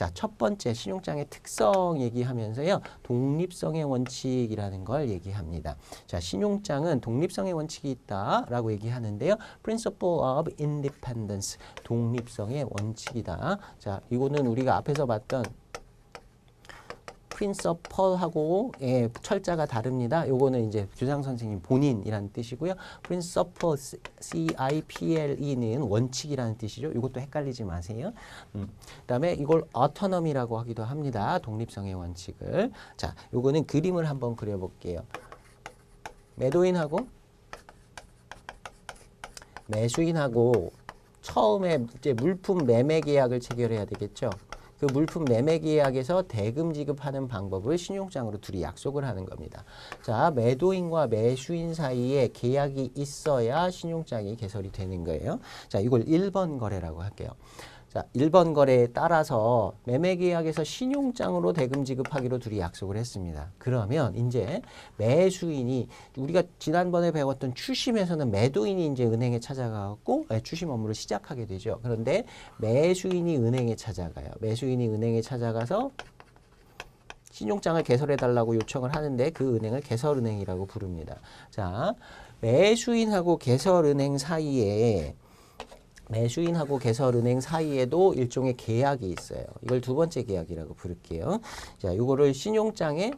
자, 첫 번째 신용장의 특성 얘기하면서요. 독립성의 원칙이라는 걸 얘기합니다. 자, 신용장은 독립성의 원칙이 있다라고 얘기하는데요. Principle of Independence, 독립성의 원칙이다. 자, 이거는 우리가 앞에서 봤던 principle하고 철자가 다릅니다. 요거는 이제 교장 선생님 본인이라는 뜻이고요. principle, C-I-P-L-E는 원칙이라는 뜻이죠. 이것도 헷갈리지 마세요. 그다음에 이걸 autonomy라고 하기도 합니다. 독립성의 원칙을. 자, 요거는 그림을 한번 그려볼게요. 매도인하고 매수인하고 처음에 이제 물품 매매 계약을 체결해야 되겠죠. 그 물품 매매 계약에서 대금 지급하는 방법을 신용장으로 둘이 약속을 하는 겁니다. 자, 매도인과 매수인 사이에 계약이 있어야 신용장이 개설이 되는 거예요. 자, 이걸 1번 거래라고 할게요. 자, 1번 거래에 따라서 매매 계약에서 신용장으로 대금 지급하기로 둘이 약속을 했습니다. 그러면 이제 매수인이 우리가 지난번에 배웠던 추심에서는 매도인이 이제 은행에 찾아가고 추심 업무를 시작하게 되죠. 그런데 매수인이 은행에 찾아가요. 매수인이 은행에 찾아가서 신용장을 개설해 달라고 요청을 하는데 그 은행을 개설은행이라고 부릅니다. 자, 매수인하고 개설은행 사이에 매수인하고 개설은행 사이에도 일종의 계약이 있어요. 이걸 두 번째 계약이라고 부를게요. 자, 이거를 신용장의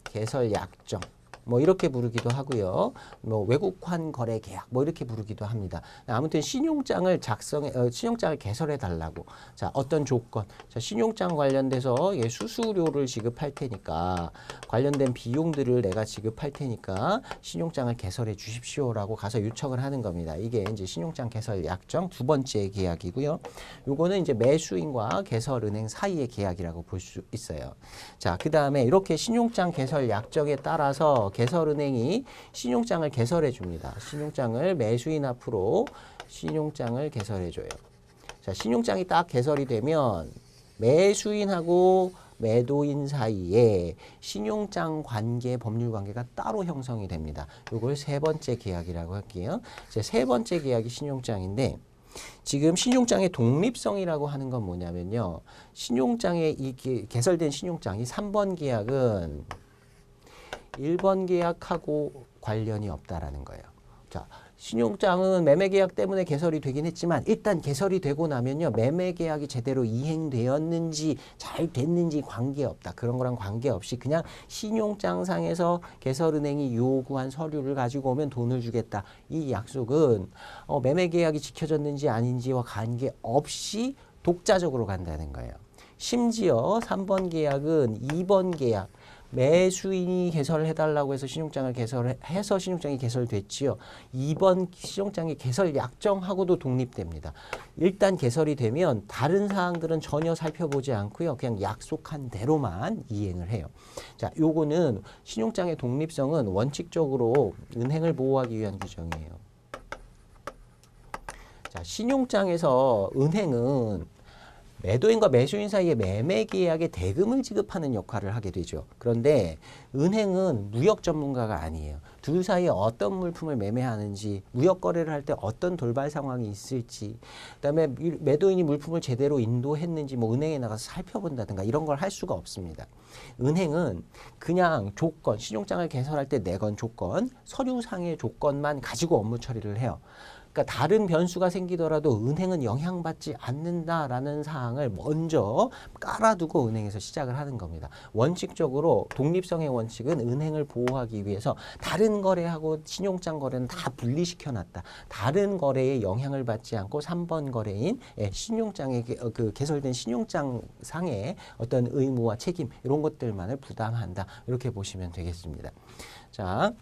개설 약정 뭐 이렇게 부르기도 하고요. 뭐 외국환 거래 계약 뭐 이렇게 부르기도 합니다. 아무튼 신용장을 신용장을 개설해 달라고. 자, 어떤 조건? 자, 신용장 관련돼서 수수료를 지급할 테니까 관련된 비용들을 내가 지급할 테니까 신용장을 개설해 주십시오라고 가서 요청을 하는 겁니다. 이게 이제 신용장 개설 약정 두 번째 계약이고요. 요거는 이제 매수인과 개설은행 사이의 계약이라고 볼 수 있어요. 자, 그다음에 이렇게 신용장 개설 약정에 따라서 개설은행이 신용장을 개설해 줍니다. 신용장을 매수인 앞으로 신용장을 개설해 줘요. 자, 신용장이 딱 개설이 되면 매수인하고 매도인 사이에 신용장 관계, 법률 관계가 따로 형성이 됩니다. 이걸 세 번째 계약이라고 할게요. 이제 세 번째 계약이 신용장인데 지금 신용장의 독립성이라고 하는 건 뭐냐면요. 신용장의 개설된 신용장이 3번 계약은 1번 계약하고 관련이 없다라는 거예요. 자, 신용장은 매매 계약 때문에 개설이 되긴 했지만 일단 개설이 되고 나면요. 매매 계약이 제대로 이행되었는지 잘 됐는지 관계없다. 그런 거랑 관계없이 그냥 신용장상에서 개설은행이 요구한 서류를 가지고 오면 돈을 주겠다. 이 약속은 매매 계약이 지켜졌는지 아닌지와 관계없이 독자적으로 간다는 거예요. 심지어 3번 계약은 2번 계약 매수인이 개설을 해달라고 해서 신용장을 개설해서 신용장이 개설됐지요. 2번 신용장의 개설 약정하고도 독립됩니다. 일단 개설이 되면 다른 사항들은 전혀 살펴보지 않고요. 그냥 약속한 대로만 이행을 해요. 자, 요거는 신용장의 독립성은 원칙적으로 은행을 보호하기 위한 규정이에요. 자, 신용장에서 은행은 매도인과 매수인 사이의 매매 계약에 대금을 지급하는 역할을 하게 되죠. 그런데 은행은 무역 전문가가 아니에요. 둘 사이에 어떤 물품을 매매하는지, 무역 거래를 할 때 어떤 돌발 상황이 있을지, 그다음에 매도인이 물품을 제대로 인도했는지 뭐 은행에 나가서 살펴본다든가 이런 걸 할 수가 없습니다. 은행은 그냥 조건, 신용장을 개설할 때 내건 조건, 서류상의 조건만 가지고 업무 처리를 해요. 그러니까 다른 변수가 생기더라도 은행은 영향받지 않는다라는 사항을 먼저 깔아두고 은행에서 시작을 하는 겁니다. 원칙적으로 독립성의 원칙은 은행을 보호하기 위해서 다른 거래하고 신용장 거래는 다 분리시켜놨다. 다른 거래에 영향을 받지 않고 3번 거래인 신용장의 그 개설된 신용장 상의 어떤 의무와 책임 이런 것들만을 부담한다. 이렇게 보시면 되겠습니다. 자.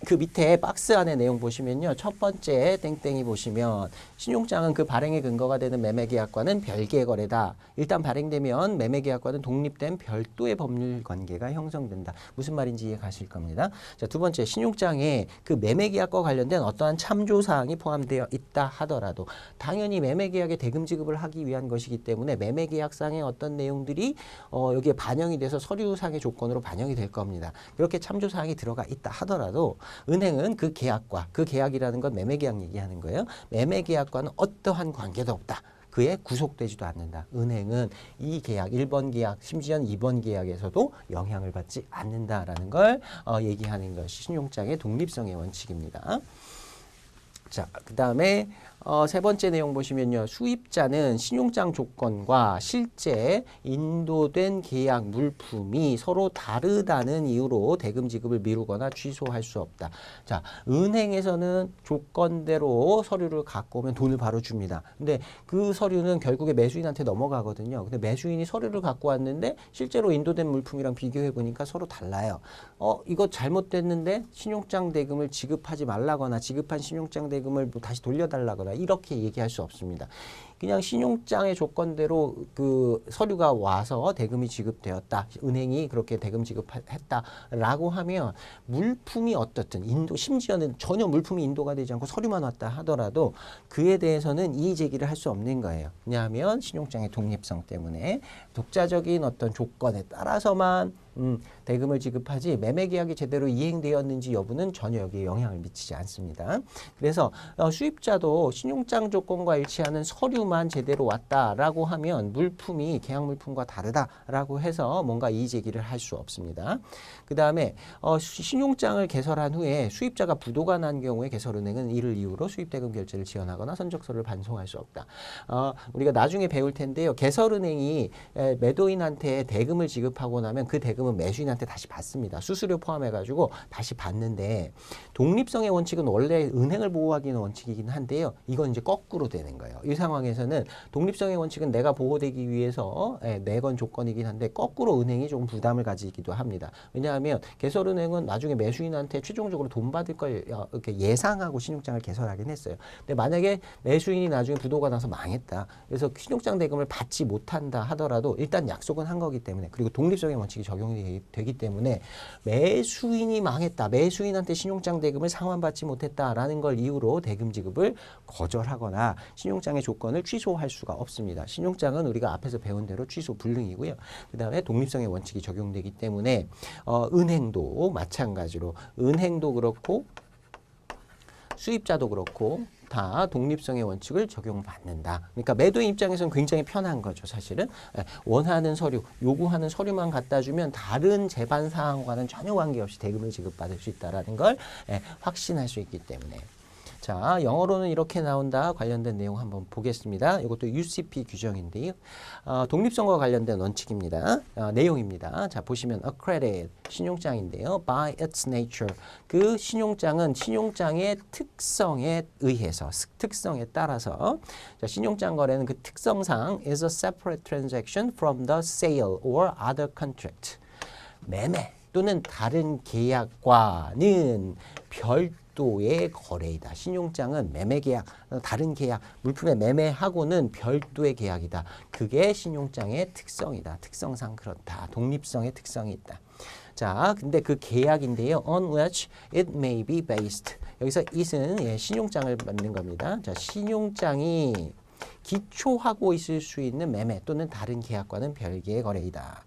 그 밑에 박스 안에 내용 보시면요. 첫 번째 땡땡이 보시면 신용장은 그 발행의 근거가 되는 매매계약과는 별개의 거래다. 일단 발행되면 매매계약과는 독립된 별도의 법률 관계가 형성된다. 무슨 말인지 이해 가실 겁니다. 자, 두 번째 신용장에 그 매매계약과 관련된 어떠한 참조사항이 포함되어 있다 하더라도 당연히 매매계약에 대금 지급을 하기 위한 것이기 때문에 매매계약상의 어떤 내용들이 여기에 반영이 돼서 서류상의 조건으로 반영이 될 겁니다. 그렇게 참조사항이 들어가 있다 하더라도 은행은 그 계약과 그 계약이라는 건 매매 계약 얘기하는 거예요. 매매 계약과는 어떠한 관계도 없다. 그에 구속되지도 않는다. 은행은 이 계약, 1번 계약, 심지어는 2번 계약에서도 영향을 받지 않는다라는 걸 얘기하는 것이 신용장의 독립성의 원칙입니다. 자, 그 다음에 세 번째 내용 보시면요. 수입자는 신용장 조건과 실제 인도된 계약 물품이 서로 다르다는 이유로 대금 지급을 미루거나 취소할 수 없다. 자, 은행에서는 조건대로 서류를 갖고 오면 돈을 바로 줍니다. 근데 그 서류는 결국에 매수인한테 넘어가거든요. 근데 매수인이 서류를 갖고 왔는데 실제로 인도된 물품이랑 비교해 보니까 서로 달라요. 이거 잘못됐는데 신용장 대금을 지급하지 말라거나 지급한 신용장 대금을 뭐 다시 돌려달라거나 이렇게 얘기할 수 없습니다. 그냥 신용장의 조건대로 그 서류가 와서 대금이 지급되었다. 은행이 그렇게 대금 지급했다라고 하면 물품이 어떻든 심지어는 전혀 물품이 인도가 되지 않고 서류만 왔다 하더라도 그에 대해서는 이의 제기를 할 수 없는 거예요. 왜냐하면 신용장의 독립성 때문에 독자적인 어떤 조건에 따라서만 대금을 지급하지 매매 계약이 제대로 이행되었는지 여부는 전혀 여기에 영향을 미치지 않습니다. 그래서 수입자도 신용장 조건과 일치하는 서류만 제대로 왔다라고 하면 물품이 계약 물품과 다르다라고 해서 뭔가 이의 제기를 할 수 없습니다. 그 다음에 신용장을 개설한 후에 수입자가 부도가 난 경우에 개설은행은 이를 이유로 수입대금 결제를 지연하거나 선적서를 반송할 수 없다. 우리가 나중에 배울 텐데요. 개설은행이 매도인한테 대금을 지급하고 나면 그 대금은 매수인한테 다시 받습니다. 수수료 포함해가지고 다시 받는데 독립성의 원칙은 원래 은행을 보호하기 위한 원칙이긴 한데요. 이건 이제 거꾸로 되는 거예요. 이 상황에서는 독립성의 원칙은 내가 보호되기 위해서 내건 조건이긴 한데 거꾸로 은행이 조금 부담을 가지기도 합니다. 왜냐하면 개설은행은 나중에 매수인한테 최종적으로 돈 받을 걸 이렇게 예상하고 신용장을 개설하긴 했어요. 근데 만약에 매수인이 나중에 부도가 나서 망했다. 그래서 신용장 대금을 받지 못한다 하더라도 일단 약속은 한 거기 때문에 그리고 독립성의 원칙이 적용이 되기 때문에 매수인이 망했다. 매수인한테 신용장 대금을 상환받지 못했다라는 걸 이유로 대금 지급을 거절하거나 신용장의 조건을 취소할 수가 없습니다. 신용장은 우리가 앞에서 배운 대로 취소 불능이고요. 그 다음에 독립성의 원칙이 적용되기 때문에 은행도 마찬가지로 은행도 그렇고 수입자도 그렇고 다 독립성의 원칙을 적용받는다. 그러니까 매도인 입장에서는 굉장히 편한 거죠. 사실은 원하는 서류, 요구하는 서류만 갖다 주면 다른 재반 사항과는 전혀 관계없이 대금을 지급받을 수 있다는 걸 확신할 수 있기 때문에. 자, 영어로는 이렇게 나온다. 관련된 내용 한번 보겠습니다. 이것도 UCP 규정인데요. 독립성과 관련된 원칙입니다. 내용입니다. 자, 보시면 accredit, 신용장인데요. by its nature, 그 신용장은 신용장의 특성에 의해서, 특성에 따라서 자, 신용장 거래는 그 특성상 is a separate transaction from the sale or other contract. 매매 또는 다른 계약과는 별도의 거래이다. 신용장은 매매 계약, 다른 계약, 물품의 매매하고는 별도의 계약이다. 그게 신용장의 특성이다. 특성상 그렇다. 독립성의 특성이 있다. 자, 근데 그 계약인데요. on which it may be based. 여기서 it은 신용장을 만든 겁니다. 자, 신용장이 기초하고 있을 수 있는 매매 또는 다른 계약과는 별개의 거래이다.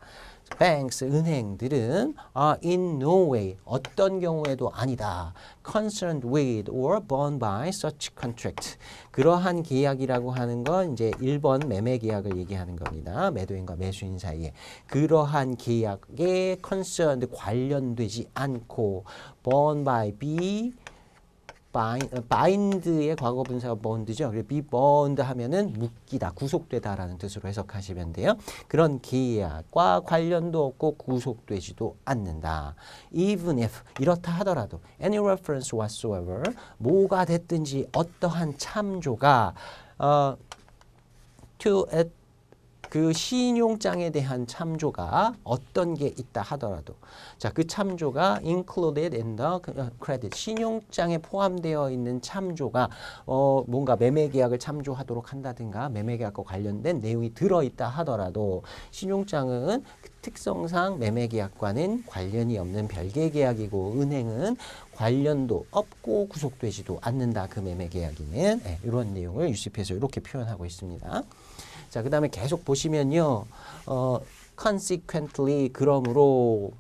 banks, 은행들은 in no way, 어떤 경우에도 아니다. concerned with or bound by such contract. 그러한 계약이라고 하는 건 이제 1번 매매 계약을 얘기하는 겁니다. 매도인과 매수인 사이에. 그러한 계약에 concerned, 관련되지 않고 bound by, bind의 과거 분사가 bond죠. 그래서 be bound 하면은 묶이다, 구속되다라는 뜻으로 해석하시면 돼요. 그런 계약과 관련도 없고 구속되지도 않는다. Even if, 이렇다 하더라도 any reference whatsoever, 뭐가 됐든지 어떠한 참조가 to it, 그 신용장에 대한 참조가 어떤 게 있다 하더라도 자, 그 참조가 included in the credit, 신용장에 포함되어 있는 참조가 뭔가 매매 계약을 참조하도록 한다든가 매매 계약과 관련된 내용이 들어있다 하더라도 신용장은 그 특성상 매매 계약과는 관련이 없는 별개 계약이고 은행은 관련도 없고 구속되지도 않는다. 그 매매 계약이면 이런 내용을 UCP에서 이렇게 표현하고 있습니다. 자, 그 다음에 계속 보시면요. consequently, 그러므로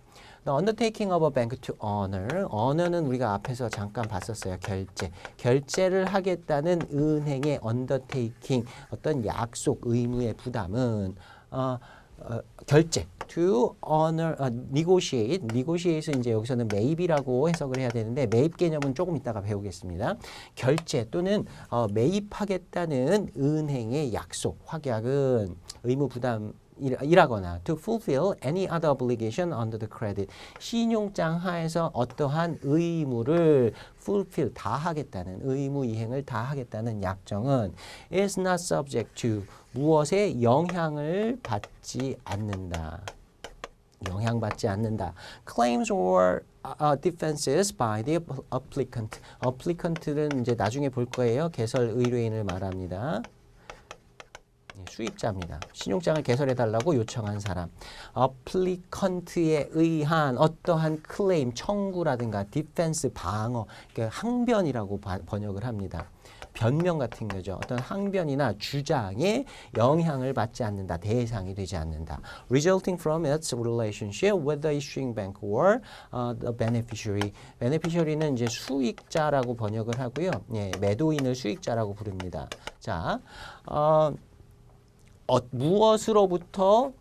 The undertaking of a bank to honor. honor는 우리가 앞에서 잠깐 봤었어요. 결제. 결제를 하겠다는 은행의 undertaking, 어떤 약속, 의무의 부담은 결제. To honor, negotiate. negotiate은 이제 여기서는 maybe라고 해석을 해야 되는데 매입 개념은 조금 이따가 배우겠습니다. 결제 또는 매입하겠다는 은행의 약속, 확약은 의무 부담 이라거나 to fulfill any other obligation under the credit. 신용장 하에서 어떠한 의무를 fulfill 다 하겠다는 의무 이행을 다 하겠다는 약정은 is not subject to 무엇에 영향을 받지 않는다. 영향받지 않는다. Claims or defenses by the applicant. applicant는 이제 나중에 볼 거예요. 개설 의뢰인을 말합니다. 수입자입니다. 신용장을 개설해달라고 요청한 사람. applicant에 의한 어떠한 클레임, 청구라든가 디펜스, 방어, 그러니까 항변이라고 번역을 합니다. 변명 같은 거죠. 어떤 항변이나 주장에 영향을 받지 않는다. 대상이 되지 않는다. Resulting from its relationship with the issuing bank or the beneficiary. beneficiary는 이제 수익자라고 번역을 하고요. 예, 매도인을 수익자라고 부릅니다. 자, 무엇으로부터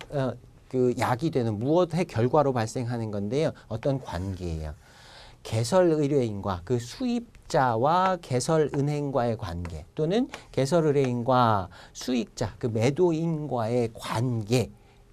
그 약이 되는 무엇의 결과로 발생하는 건데요. 어떤 관계예요. 개설 의뢰인과 그 수입자와 개설 은행과의 관계 또는 개설 의뢰인과 수익자 그 매도인과의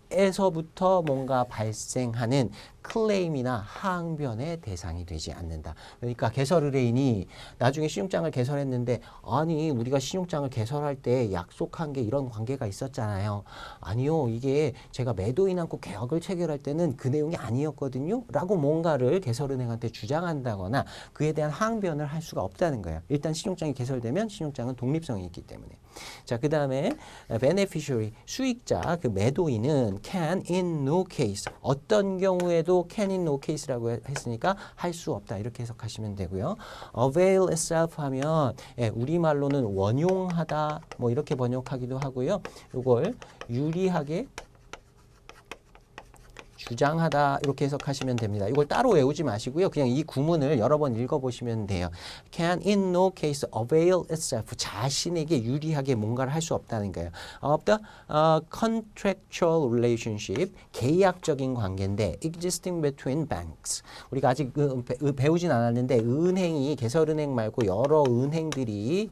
관계에서부터 뭔가 발생하는 클레임이나 항변의 대상이 되지 않는다. 그러니까 개설 의뢰인이 나중에 신용장을 개설했는데 아니 우리가 신용장을 개설할 때 약속한 게 이런 관계가 있었잖아요. 아니요. 이게 제가 매도인하고 계약을 체결할 때는 그 내용이 아니었거든요. 라고 뭔가를 개설은행한테 주장한다거나 그에 대한 항변을 할 수가 없다는 거예요. 일단 신용장이 개설되면 신용장은 독립성이 있기 때문에. 자, 그 다음에 beneficiary, 수익자, 그 매도인은 can in no case, 어떤 경우에도 can in no case라고 했으니까 할 수 없다 이렇게 해석하시면 되고요. avail itself 하면 우리말로는 원용하다 뭐 이렇게 번역하기도 하고요. 이걸 유리하게 주장하다 이렇게 해석하시면 됩니다. 이걸 따로 외우지 마시고요. 그냥 이 구문을 여러 번 읽어보시면 돼요. Can in no case avail itself. 자신에게 유리하게 뭔가를 할 수 없다는 거예요. Of the contractual relationship. 계약적인 관계인데 existing between banks. 우리가 아직 배우진 않았는데 은행이 개설은행 말고 여러 은행들이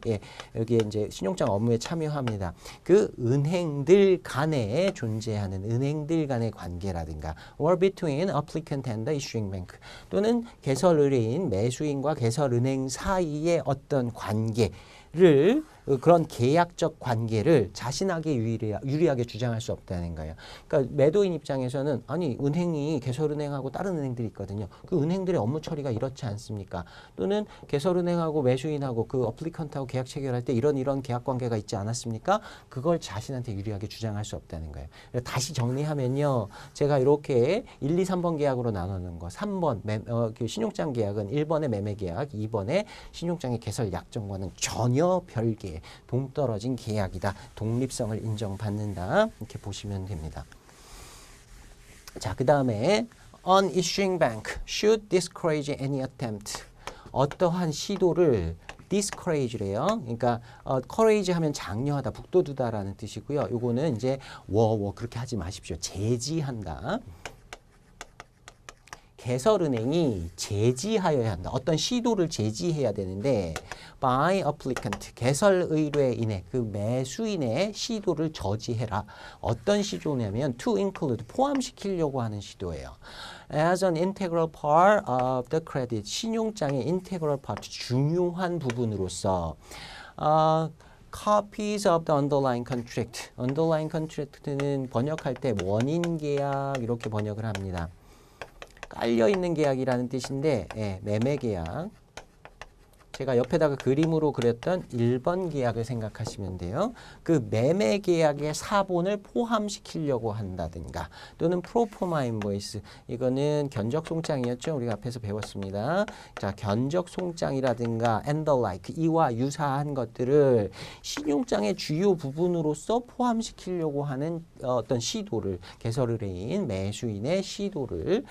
여기에 이제 신용장 업무에 참여합니다. 그 은행들 간에 존재하는 은행들 간의 관계라든가 or between applicant and the issuing bank 또는 개설 의뢰인 매수인과 개설 은행 사이의 어떤 관계를 그런 계약적 관계를 자신에게 유리하게 주장할 수 없다는 거예요. 그러니까 매도인 입장에서는 아니 은행이 개설은행하고 다른 은행들이 있거든요. 그 은행들의 업무 처리가 이렇지 않습니까? 또는 개설은행하고 매수인하고 그 어플리컨트하고 계약 체결할 때 이런 계약 관계가 있지 않았습니까? 그걸 자신한테 유리하게 주장할 수 없다는 거예요. 다시 정리하면요. 제가 이렇게 1, 2, 3번 계약으로 나누는 거 3번 그 신용장 계약은 1번의 매매 계약, 2번의 신용장의 개설 약정과는 전혀 별개 동떨어진 계약이다. 독립성을 인정받는다. 이렇게 보시면 됩니다. 자, 그 다음에 An issuing bank should discourage any attempt. 어떠한 시도를 discourage래요. 그러니까 courage 하면 장려하다, 북돋우다라는 뜻이고요. 요거는 이제 그렇게 하지 마십시오. 제지한다. 개설은행이 제지하여야 한다. 어떤 시도를 제지해야 되는데 by applicant, 개설 의뢰인의 그 매수인의 시도를 저지해라. 어떤 시도냐면 to include, 포함시키려고 하는 시도예요. As an integral part of the credit, 신용장의 integral part, 중요한 부분으로서 copies of the underlying contract. underlying contract는 번역할 때 원인 계약 이렇게 번역을 합니다. 깔려있는 계약이라는 뜻인데 매매 계약, 제가 옆에다가 그림으로 그렸던 1번 계약을 생각하시면 돼요. 그 매매 계약의 사본을 포함시키려고 한다든가 또는 프로포마 인보이스, 이거는 견적 송장이었죠. 우리가 앞에서 배웠습니다. 자, 견적 송장이라든가 and the like, 이와 유사한 것들을 신용장의 주요 부분으로서 포함시키려고 하는 어떤 시도를, 개설의뢰인, 매수인의 시도를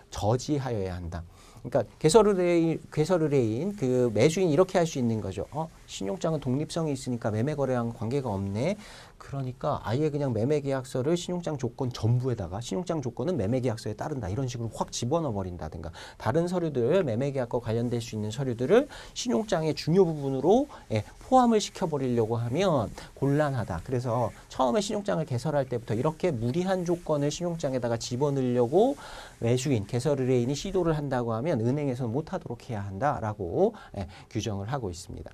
저지하여야 한다. 그러니까 개설의뢰인 그 매수인 이렇게 할 수 있는 거죠. 신용장은 독립성이 있으니까 매매거래랑 관계가 없네. 그러니까 아예 그냥 매매계약서를 신용장 조건 전부에다가 신용장 조건은 매매계약서에 따른다, 이런 식으로 확 집어넣어 버린다든가, 다른 서류들, 매매계약과 관련될 수 있는 서류들을 신용장의 중요 부분으로 포함을 시켜버리려고 하면 곤란하다. 그래서 처음에 신용장을 개설할 때부터 이렇게 무리한 조건을 신용장에다가 집어넣으려고 매수인, 개설의뢰인이 시도를 한다고 하면 은행에서는 못하도록 해야 한다라고 규정을 하고 있습니다.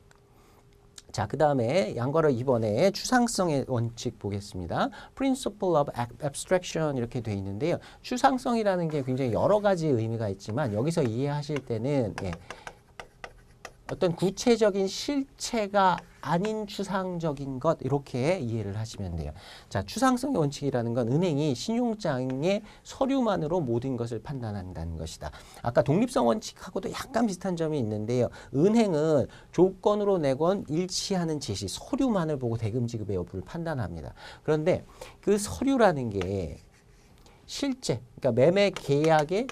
자, 그 다음에 양거래 2번에 추상성의 원칙 보겠습니다. Principle of Abstraction 이렇게 돼 있는데요. 추상성이라는 게 굉장히 여러 가지 의미가 있지만 여기서 이해하실 때는 어떤 구체적인 실체가 아닌 추상적인 것, 이렇게 이해를 하시면 돼요. 자, 추상성의 원칙이라는 건 은행이 신용장의 서류만으로 모든 것을 판단한다는 것이다. 아까 독립성 원칙하고도 약간 비슷한 점이 있는데요. 은행은 조건으로 내건 일치하는 제시, 서류만을 보고 대금 지급의 여부를 판단합니다. 그런데 그 서류라는 게 실제, 그러니까 매매 계약의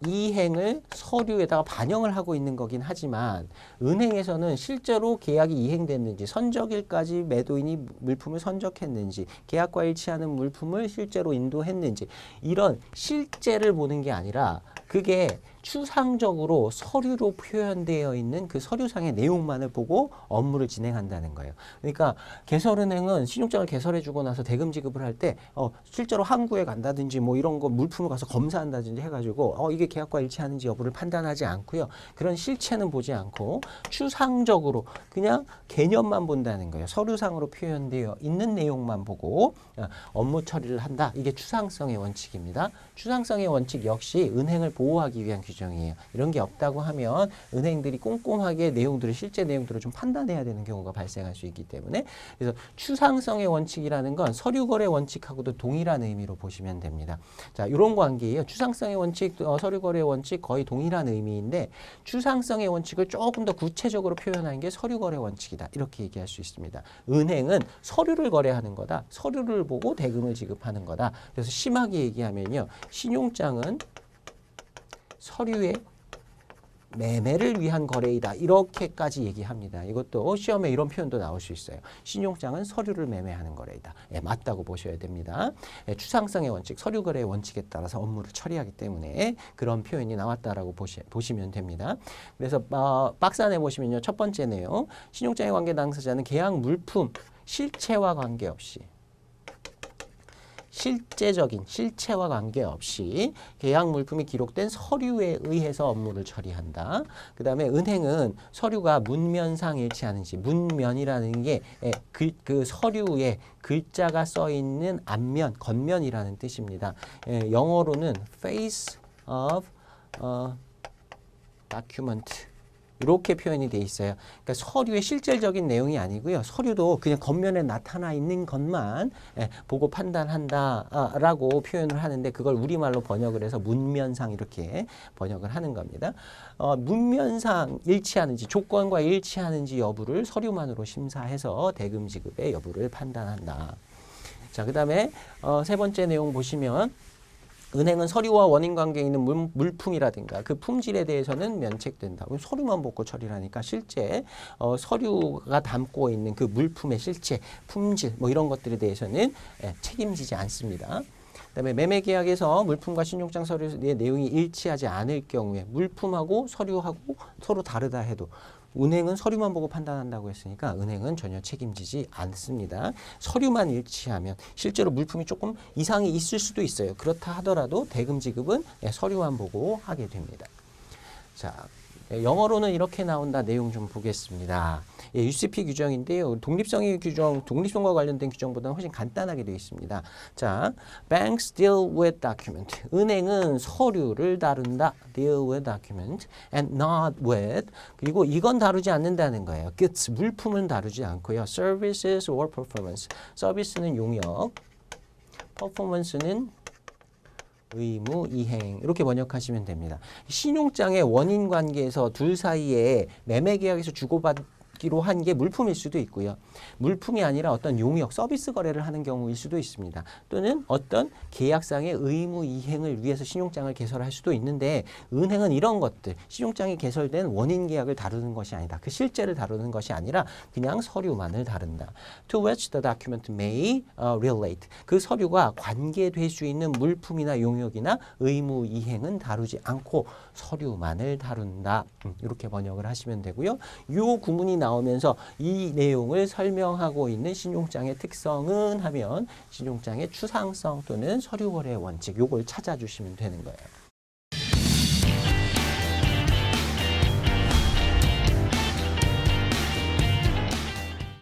이행을 서류에다가 반영을 하고 있는 거긴 하지만 은행에서는 실제로 계약이 이행됐는지, 선적일까지 매도인이 물품을 선적했는지, 계약과 일치하는 물품을 실제로 인도했는지, 이런 실제를 보는 게 아니라 그게 추상적으로 서류로 표현되어 있는 그 서류상의 내용만을 보고 업무를 진행한다는 거예요. 그러니까 개설은행은 신용장을 개설해주고 나서 대금 지급을 할 때 실제로 항구에 간다든지 뭐 이런 거 물품을 가서 검사한다든지 해가지고 이게 계약과 일치하는지 여부를 판단하지 않고요. 그런 실체는 보지 않고 추상적으로 그냥 개념만 본다는 거예요. 서류상으로 표현되어 있는 내용만 보고 업무 처리를 한다. 이게 추상성의 원칙입니다. 추상성의 원칙 역시 은행을 보호하기 위한 규정이에요. 이런 게 없다고 하면 은행들이 꼼꼼하게 내용들을, 실제 내용들을 좀 판단해야 되는 경우가 발생할 수 있기 때문에, 그래서 추상성의 원칙이라는 건 서류거래 원칙하고도 동일한 의미로 보시면 됩니다. 자, 이런 관계예요. 추상성의 원칙, 서류거래 원칙 거의 동일한 의미인데 추상성의 원칙을 조금 더 구체적으로 표현하는 게 서류거래 원칙이다. 이렇게 얘기할 수 있습니다. 은행은 서류를 거래하는 거다. 서류를 보고 대금을 지급하는 거다. 그래서 심하게 얘기하면요. 신용장은 서류의 매매를 위한 거래이다. 이렇게까지 얘기합니다. 이것도 시험에 이런 표현도 나올 수 있어요. 신용장은 서류를 매매하는 거래이다. 맞다고 보셔야 됩니다. 추상성의 원칙, 서류거래의 원칙에 따라서 업무를 처리하기 때문에 그런 표현이 나왔다라고 보시면 됩니다. 그래서 박스 안에 보시면요. 첫 번째 내용, 신용장의 관계 당사자는 계약 물품 실체와 관계없이, 실제적인 실체와 관계없이 계약 물품이 기록된 서류에 의해서 업무를 처리한다. 그 다음에 은행은 서류가 문면상 일치하는지, 문면이라는 게 그 서류에 글자가 써 있는 앞면, 겉면이라는 뜻입니다. 영어로는 face of document, 이렇게 표현이 돼 있어요. 그러니까 서류의 실질적인 내용이 아니고요. 서류도 그냥 겉면에 나타나 있는 것만 보고 판단한다라고 표현을 하는데 그걸 우리말로 번역을 해서 문면상 이렇게 번역을 하는 겁니다. 문면상 일치하는지, 조건과 일치하는지 여부를 서류만으로 심사해서 대금 지급의 여부를 판단한다. 자, 그 다음에 세 번째 내용 보시면 은행은 서류와 원인 관계에 있는 물품이라든가 그 품질에 대해서는 면책된다. 서류만 보고 처리를 하니까 실제 서류가 담고 있는 그 물품의 실체, 품질 뭐 이런 것들에 대해서는 책임지지 않습니다. 그다음에 매매계약에서 물품과 신용장 서류의 내용이 일치하지 않을 경우에 물품하고 서류하고 서로 다르다 해도 은행은 서류만 보고 판단한다고 했으니까 은행은 전혀 책임지지 않습니다. 서류만 일치하면 실제로 물품이 조금 이상이 있을 수도 있어요. 그렇다 하더라도 대금 지급은 서류만 보고 하게 됩니다. 자, 영어로는 이렇게 나온다. 내용 좀 보겠습니다. UCP 규정인데요. 독립성의 규정, 독립성과 관련된 규정보다는 훨씬 간단하게 되어 있습니다. 자, banks deal with document. 은행은 서류를 다룬다. deal with document and not with. 그리고 이건 다루지 않는다는 거예요. goods, 물품은 다루지 않고요. services or performance. 서비스는 용역, performance는 의무 이행 이렇게 번역하시면 됩니다. 신용장의 원인 관계에서 둘 사이에 매매 계약에서 주고받기로 한 게 물품일 수도 있고요. 물품이 아니라 어떤 용역, 서비스 거래를 하는 경우일 수도 있습니다. 또는 어떤 계약상의 의무 이행을 위해서 신용장을 개설할 수도 있는데 은행은 이런 것들, 신용장이 개설된 원인 계약을 다루는 것이 아니다. 그 실제를 다루는 것이 아니라 그냥 서류만을 다룬다. To which the document may relate. 그 서류가 관계될 수 있는 물품이나 용역이나 의무 이행은 다루지 않고 서류만을 다룬다. 이렇게 번역을 하시면 되고요. 이 구문이 나오면서 이 내용을 설명하고 있는 신용장의 특성은 하면 신용장의 추상성 또는 서류거래 원칙 요걸 찾아주시면 되는 거예요.